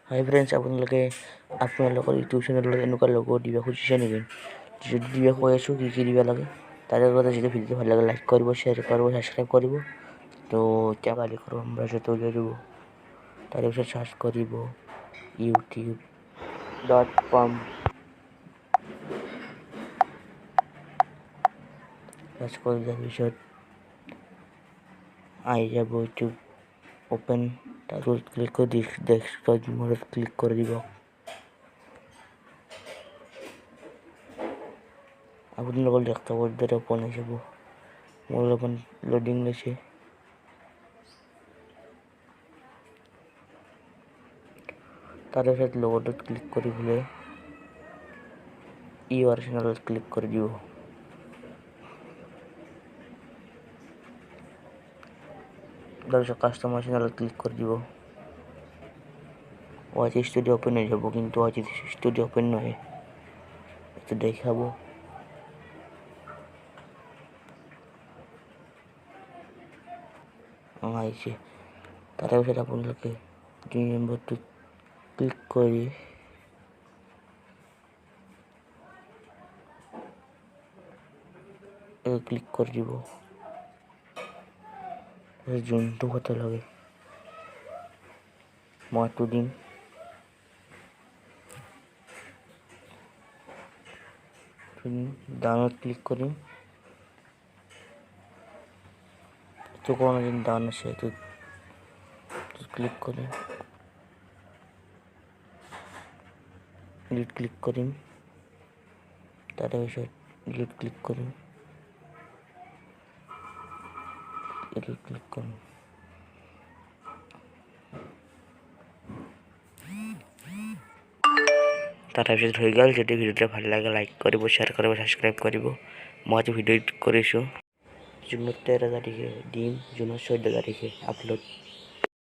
High friends, আপোনালোকৰ YouTube চেনেলত এনেকুৱা লগ' দিব খুজিছে নেকি? যদি দিব কৈ আছোঁ কি দিব লাগে। তাৰে আগতে যদি ভিডিঅ'টো ভাল লাগে লাইক কৰিব, শ্বেয়াৰ কৰিব, ছাবস্ক্ৰাইব কৰিব। তো এতিয়া গাড়ী কৰোঁ বাজেট উলিয়াই দিব। তাৰপিছত চাৰ্চ কৰিব youtube.com। চাৰ্চ কৰি দিয়াৰ পিছত আহি যাব ইউটিউব ওপেন। তাৰপিছত ক্লিক কৰি ডেস্কটপ মোডত ক্লিক কৰি দিব। আপোনালোকৰ ডেস্কটপৰ দৰে ওপেন হৈ যাব। মোৰ অলপমান লোডিং লৈছে। তাৰপিছত লগটোত ক্লিক কৰি পেলাই ইউআৰ চেনেলত ক্লিক কৰি দিব। তাৰপিছত কাষ্টমাৰ চেনেলত ক্লিক কৰি দিব। ওয়াইটি ষ্টুডিঅ ওপেন হৈ যাব, কিন্তু ওয়াইটি ষ্টুডিঅ ওপেন নহয়। এইটো দেখাব। আহিছে। তাৰপিছত আপোনালোকে 2 নম্বৰটোত ক্লিক কৰি ক্লিক কৰি দিব। যোনটো ফটো লাগে মইটো দিম। ডাউনলোড ক্লিক কৰিম। এইটো কোনো দিন ডাউন আছে, এইটো ক্লিক কৰিম। ডিলিট ক্লিক কৰিম। তাৰপিছত ডিলিট ক্লিক কৰিম। ডিলিট ক্লিক কৰিম। তাৰপিছত হৈ গ'ল। যদি ভিডিঅ'টো ভাল লাগে লাইক কৰিব, শ্বেয়াৰ কৰিব, ছাবস্ক্ৰাইব কৰিব। মই ভিডিঅ' এডিট কৰিছোঁ। জুনত 13 তাৰিখে দিম, জুনৰ 14 তাৰিখে আপলোড।